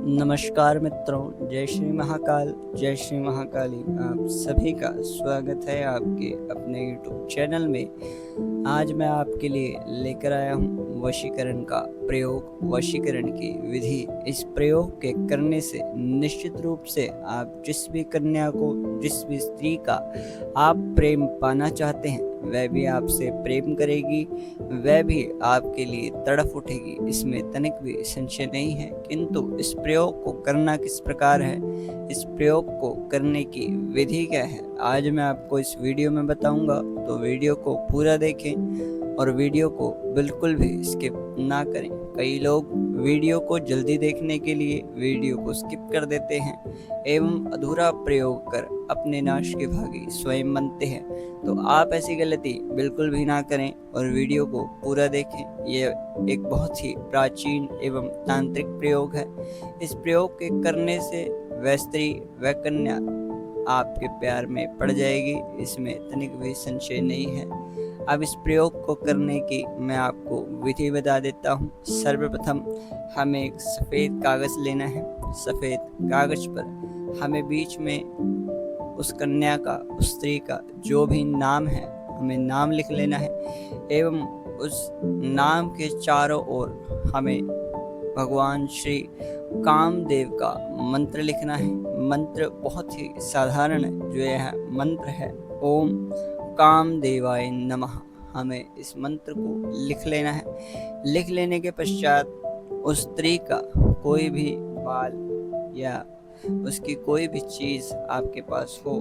नमस्कार मित्रों, जय श्री महाकाल, जय श्री महाकाली। आप सभी का स्वागत है आपके अपने YouTube चैनल में। आज मैं आपके लिए लेकर आया हूँ वशीकरण का प्रयोग, वशीकरण की विधि। इस प्रयोग के करने से निश्चित रूप से आप जिस भी कन्या को, जिस भी स्त्री का आप प्रेम पाना चाहते हैं, वह भी आपसे प्रेम करेगी, वह भी आपके लिए तड़फ उठेगी। इसमें तनिक भी संशय नहीं है। किंतु इस प्रयोग को करना किस प्रकार है, इस प्रयोग को करने की विधि क्या है, आज मैं आपको इस वीडियो में बताऊंगा। तो वीडियो को पूरा देखें और वीडियो को बिल्कुल भी स्किप ना करें। कई लोग वीडियो को जल्दी देखने के लिए वीडियो को स्किप कर देते हैं एवं अधूरा प्रयोग कर अपने नाश के भागी स्वयं बनते हैं। तो आप ऐसी गलती बिल्कुल भी ना करें और वीडियो को पूरा देखें। ये एक बहुत ही प्राचीन एवं तांत्रिक प्रयोग है। इस प्रयोग के करने से वह स्त्री, वह कन्या आपके प्यार में पड़ जाएगी, इसमें तनिक भी संशय नहीं है। अब इस प्रयोग को करने की मैं आपको विधि बता देता हूँ। सर्वप्रथम हमें एक सफ़ेद कागज़ लेना है। सफ़ेद कागज़ पर हमें बीच में उस कन्या का, उस स्त्री का जो भी नाम है, हमें नाम लिख लेना है एवं उस नाम के चारों ओर हमें भगवान श्री कामदेव का मंत्र लिखना है। मंत्र बहुत ही साधारण है। जो यह मंत्र है, ओम कामदेवाय नमः। हमें इस मंत्र को लिख लेना है। लिख लेने के पश्चात उस स्त्री का कोई भी बाल या उसकी कोई भी चीज़ आपके पास हो,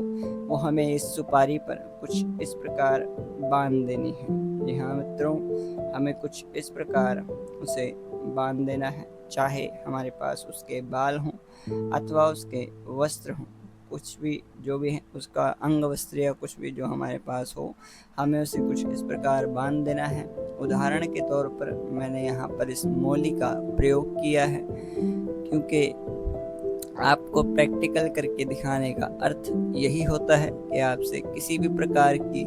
वो हमें इस सुपारी पर कुछ इस प्रकार बांध देनी है। जी हाँ मित्रों, हमें कुछ इस प्रकार उसे बांध देना है। चाहे हमारे पास उसके बाल हों अथवा उसके वस्त्र हों, कुछ भी जो भी है, उसका अंग वस्त्र या कुछ भी जो हमारे पास हो, हमें उसे कुछ इस प्रकार बांध देना है। उदाहरण के तौर पर मैंने यहाँ पर इस मौली का प्रयोग किया है, क्योंकि आपको प्रैक्टिकल करके दिखाने का अर्थ यही होता है कि आपसे किसी भी प्रकार की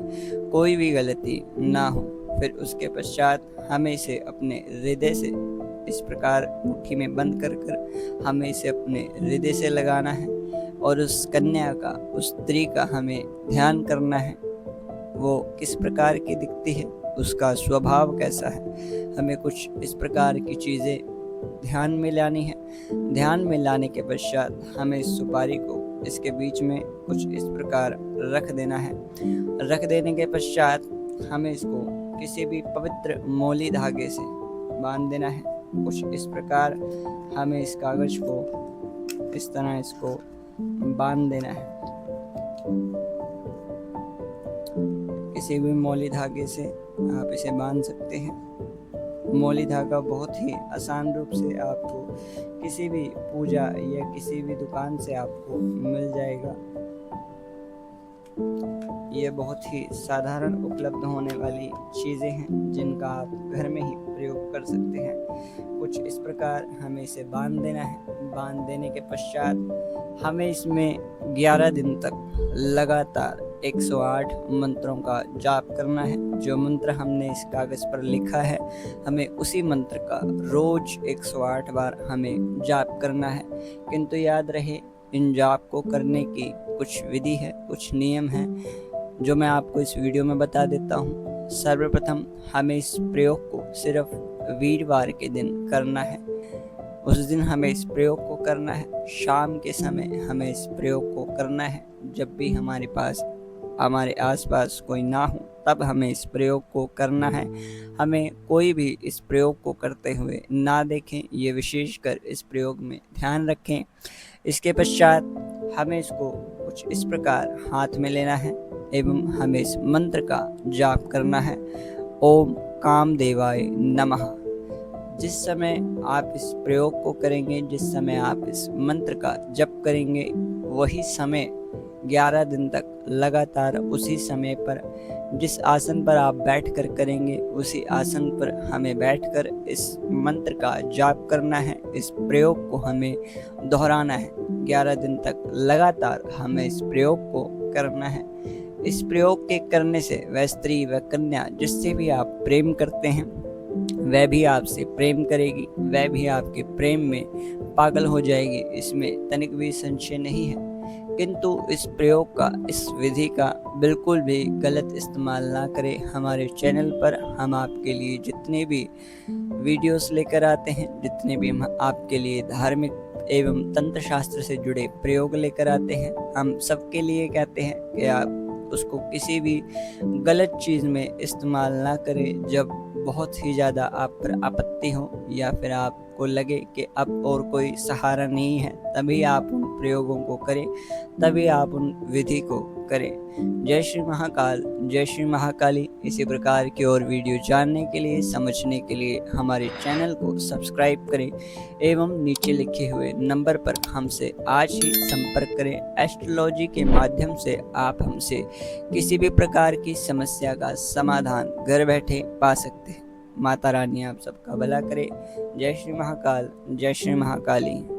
कोई भी गलती ना हो। फिर उसके पश्चात हमें इसे अपने हृदय से इस प्रकार मुट्ठी में बंद कर कर हमें इसे अपने हृदय से लगाना है और उस कन्या का, उस स्त्री का हमें ध्यान करना है। वो किस प्रकार की दिखती है, उसका स्वभाव कैसा है, हमें कुछ इस प्रकार की चीज़ें ध्यान में लानी है। ध्यान में लाने के पश्चात हमें इस सुपारी को इसके बीच में कुछ इस प्रकार रख देना है। रख देने के पश्चात हमें इसको किसी भी पवित्र मौली धागे से बांध देना है। कुछ इस प्रकार हमें इस कागज को इस तरह इसको बांध देना है। किसी भी मौली धागे से आप इसे बांध सकते हैं। मौली धागा बहुत ही आसान रूप से आपको किसी भी पूजा या किसी भी दुकान से आपको मिल जाएगा। ये बहुत ही साधारण उपलब्ध होने वाली चीज़ें हैं जिनका आप घर में ही प्रयोग कर सकते हैं। कुछ इस प्रकार हमें इसे बांध देना है। बांध देने के पश्चात हमें इसमें 11 दिन तक लगातार 108 मंत्रों का जाप करना है। जो मंत्र हमने इस कागज़ पर लिखा है, हमें उसी मंत्र का रोज 108 बार हमें जाप करना है। किंतु याद रहे, इन जाप को करने की कुछ विधि है, कुछ नियम है, जो मैं आपको इस वीडियो में बता देता हूँ। सर्वप्रथम हमें इस प्रयोग को सिर्फ वीरवार के दिन करना है। उस दिन हमें इस प्रयोग को करना है। शाम के समय हमें इस प्रयोग को करना है। जब भी हमारे पास, हमारे आसपास कोई ना हो, तब हमें इस प्रयोग को करना है। हमें कोई भी इस प्रयोग को करते हुए ना देखें, ये विशेषकर इस प्रयोग में ध्यान रखें। इसके पश्चात हमें इसको कुछ इस प्रकार हाथ में लेना है एवं हमें इस मंत्र का जाप करना है, ओम कामदेवाय नमः। जिस समय आप इस प्रयोग को करेंगे, जिस समय आप इस मंत्र का जप करेंगे, वही समय 11 दिन तक लगातार उसी समय पर, जिस आसन पर आप बैठकर करेंगे, उसी आसन पर हमें बैठकर इस मंत्र का जाप करना है। इस प्रयोग को हमें दोहराना है। 11 दिन तक लगातार हमें इस प्रयोग को करना है। इस प्रयोग के करने से वह स्त्री, वह कन्या जिससे भी आप प्रेम करते हैं, वह भी आपसे प्रेम करेगी, वह भी आपके प्रेम में पागल हो जाएगी, इसमें तनिक भी संशय नहीं है। किंतु इस प्रयोग का, इस विधि का बिल्कुल भी गलत इस्तेमाल ना करें। हमारे चैनल पर हम आपके लिए जितने भी वीडियोस लेकर आते हैं, जितने भी हम आपके लिए धार्मिक एवं तंत्र शास्त्र से जुड़े प्रयोग लेकर आते हैं, हम सबके लिए कहते हैं कि आप उसको किसी भी गलत चीज़ में इस्तेमाल ना करें। जब बहुत ही ज़्यादा आप पर आपत्ति हो या फिर आपको लगे कि अब और कोई सहारा नहीं है, तभी आप उन प्रयोगों को करें, तभी आप उन विधि को करें। जय श्री महाकाल, जय श्री महाकाली। इसी प्रकार की और वीडियो जानने के लिए, समझने के लिए हमारे चैनल को सब्सक्राइब करें एवं नीचे लिखे हुए नंबर पर हमसे आज ही संपर्क करें। एस्ट्रोलॉजी के माध्यम से आप हमसे किसी भी प्रकार की समस्या का समाधान घर बैठे पा सकते हैं। माता रानी आप सबका भला करे। जय श्री महाकाल, जय श्री महाकाली।